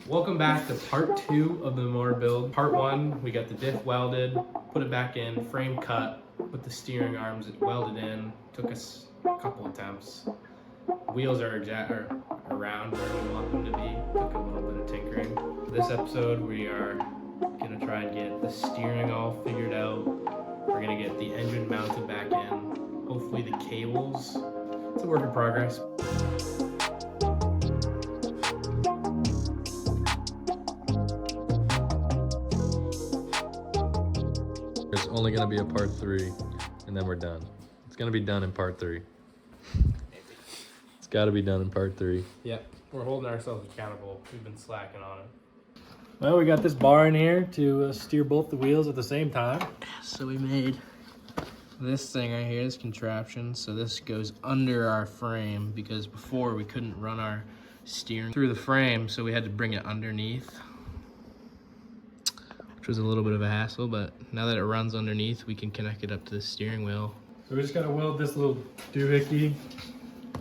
Welcome back to part 2 of the Mower build. Part 1, we got the diff welded, put it back in, frame cut, put the steering arms welded in. Took us a couple attempts. Wheels are around where we want them to be. Took a little bit of tinkering. For this episode, we are gonna try and get the steering all figured out. We're gonna get the engine mounted back in. Hopefully the cables. It's a work in progress. It's only gonna be a part 3, and then we're done. It's gonna be done in part 3. It's gotta be done in part 3. Yep, we're holding ourselves accountable. We've been slacking on it. Well, we got this bar in here to steer both the wheels at the same time. So we made this thing right here, this contraption. So this goes under our frame because before we couldn't run our steering through the frame, so we had to bring it underneath, which was a little bit of a hassle, but now that it runs underneath, we can connect it up to the steering wheel. So we just gotta weld this little doohickey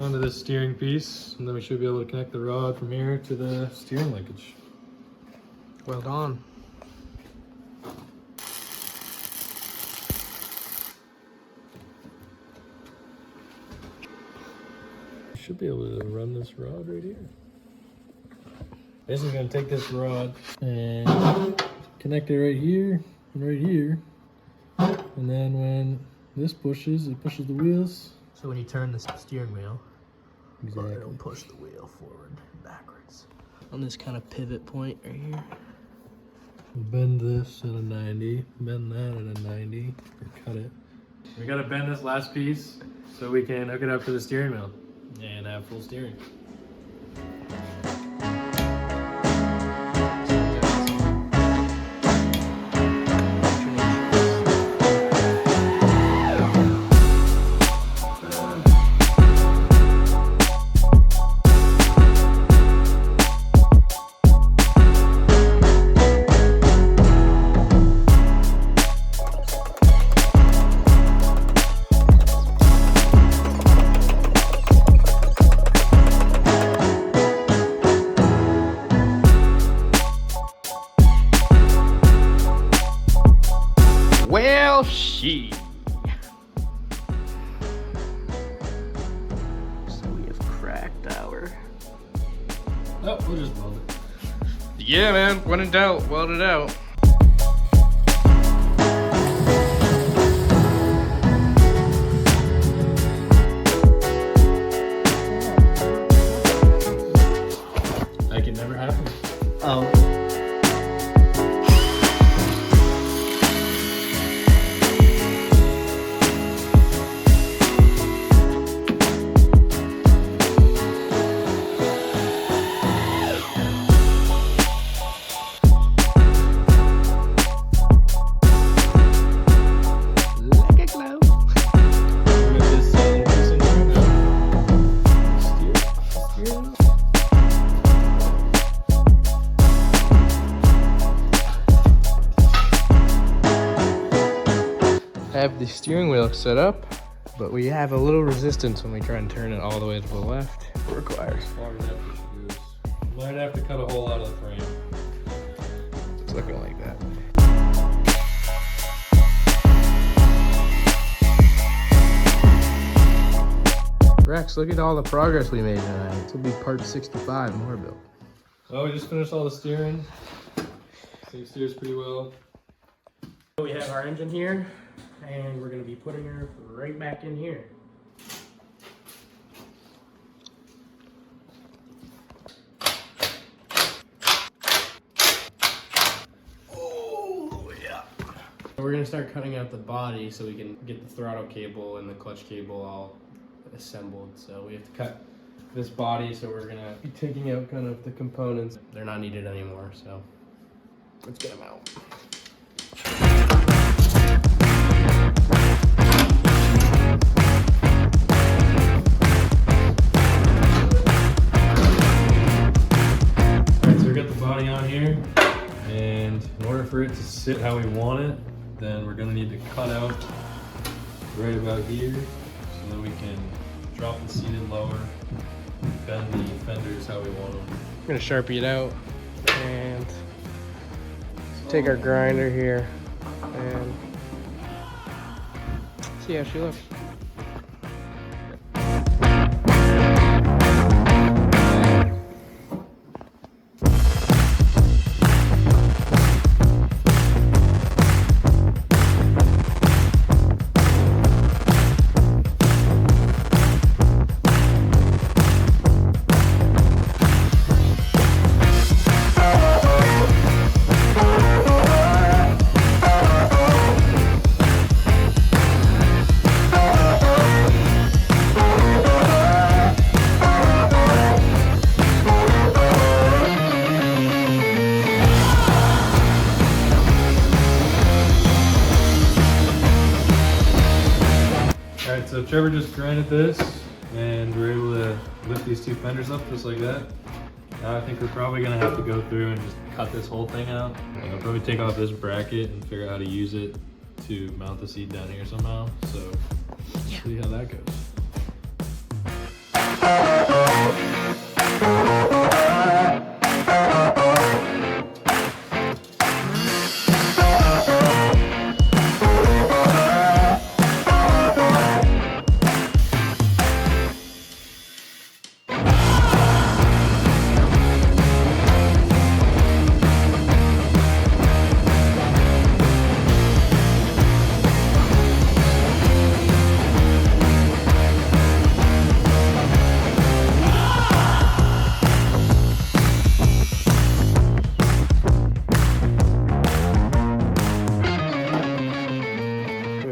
onto this steering piece, and then we should be able to connect the rod from here to the steering linkage. Well done. Should be able to run this rod right here. Basically gonna take this rod and connect it right here and right here. And then when this pushes, it pushes the wheels. So when you turn the steering wheel, Exactly. it'll push the wheel forward and backwards. On this kind of pivot point right here. Bend this at a 90, bend that at a 90, or cut it. We gotta bend this last piece so we can hook it up to the steering wheel and have full steering. Well, she. So we have cracked our. Oh, we'll just weld it. Yeah, man. When in doubt, weld it out. That could never happen. Oh. Have the steering wheel set up, but we have a little resistance when we try and turn it all the way to the left. It requires. Might have to cut a hole out of the frame. It's looking like that. Rex, look at all the progress we made tonight. This will be part 65 more build. Well, we just finished all the steering. It steers pretty well. We have our engine here, and we're going to be putting her right back in here. Oh, yeah. We're going to start cutting out the body so we can get the throttle cable and the clutch cable all assembled. So we have to cut this body, so we're going to be taking out kind of the components. They're not needed anymore, so let's get them out. Body on here, and in order for it to sit how we want it, then we're going to need to cut out right about here so that we can drop the seat in lower, bend the fenders how we want them. I'm gonna Sharpie it out. take our grinder here and see how she looks. Alright, so Trevor just grinded this and we're able to lift these two fenders up just like that. Now I think we're probably gonna have to go through and just cut this whole thing out. And I'll probably take off this bracket and figure out how to use it to mount the seat down here somehow. So see how that goes.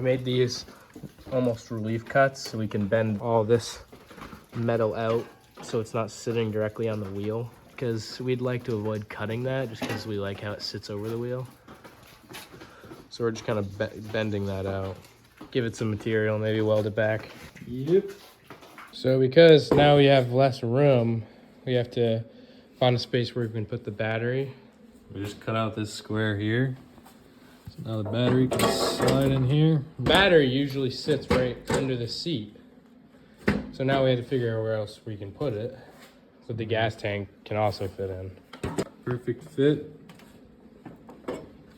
Made these almost relief cuts so we can bend all this metal out so it's not sitting directly on the wheel, because we'd like to avoid cutting that just because we like how it sits over the wheel. So we're just kind of bending that out, give it some material, maybe weld it back. Yep. So because now we have less room, we have to find a space where we can put the battery. We just cut out this square here. So now the battery can slide in here. Battery usually sits right under the seat. So now we had to figure out where else we can put it. But the gas tank can also fit in. Perfect fit.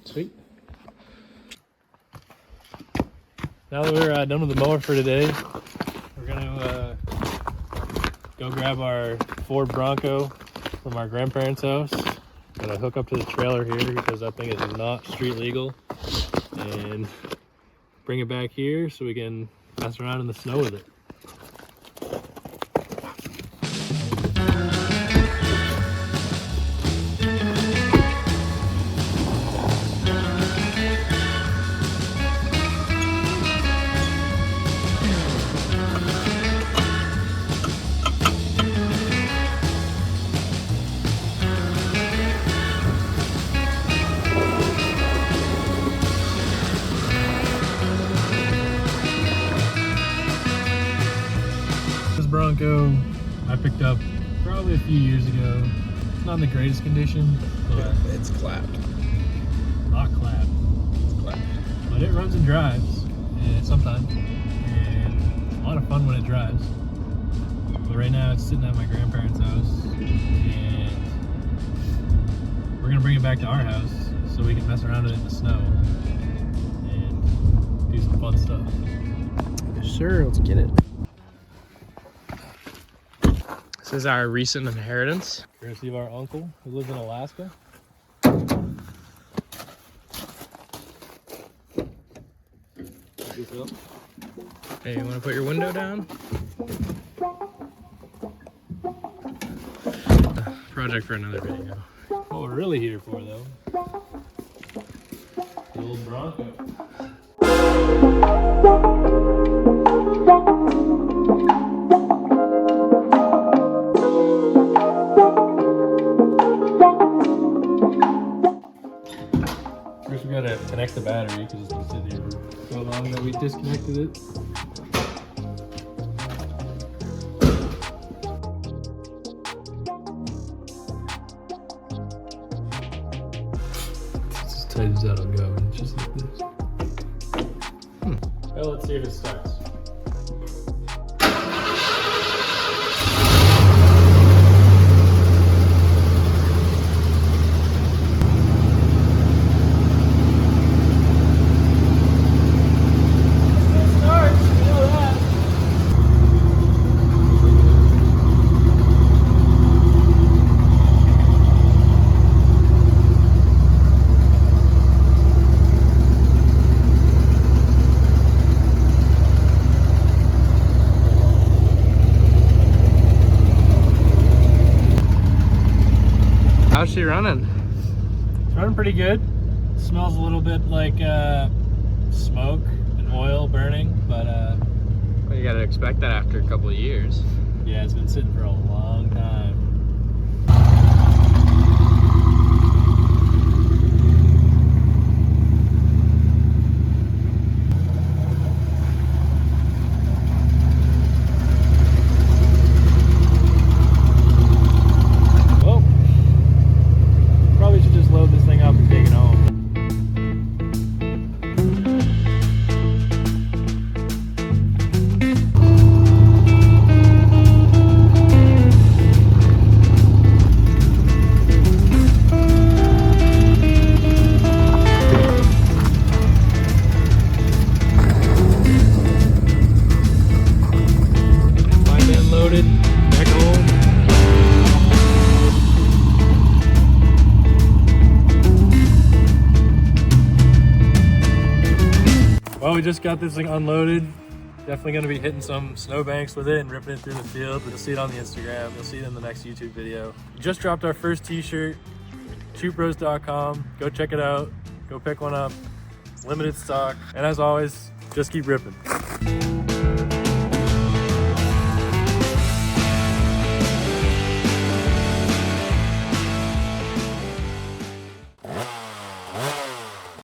Sweet. Now that we're done with the mower for today, we're gonna go grab our Ford Bronco from our grandparents' house. Gonna hook up to the trailer here because that thing is not street legal, and bring it back here so we can mess around in the snow with it. Bronco I picked up probably a few years ago. It's not in the greatest condition, but It's clapped. not clapped. It's clapped. But it runs and drives, and sometimes, and it's a lot of fun when it drives. But right now it's sitting at my grandparents' house, and we're gonna bring it back to our house so we can mess around with it in the snow and do some fun stuff. Yes, sir. Let's get it. This is our recent inheritance. Courtesy of our uncle who lives in Alaska. Hey, you want to put your window down? Project for another video. What we're really here for, though, the old Bronco. First, we gotta connect the battery because it's been sitting here for so long that we disconnected it. It's as tight as that'll go. It's just like this. Well, let's see if it starts. she running? It's running pretty good. Smells a little bit like smoke and oil burning, but Well, you gotta expect that after a couple of years. yeah, it's been sitting for a long time. Well, probably should just load this thing up and take it home. Loaded, back home. Well, we just got this thing unloaded. Definitely going to be hitting some snowbanks with it and ripping it through the field. You'll see it on the Instagram. You'll see it in the next YouTube video. We just dropped our first t-shirt, shootbros.com. Go check it out. Go pick one up. Limited stock. And as always, just keep ripping.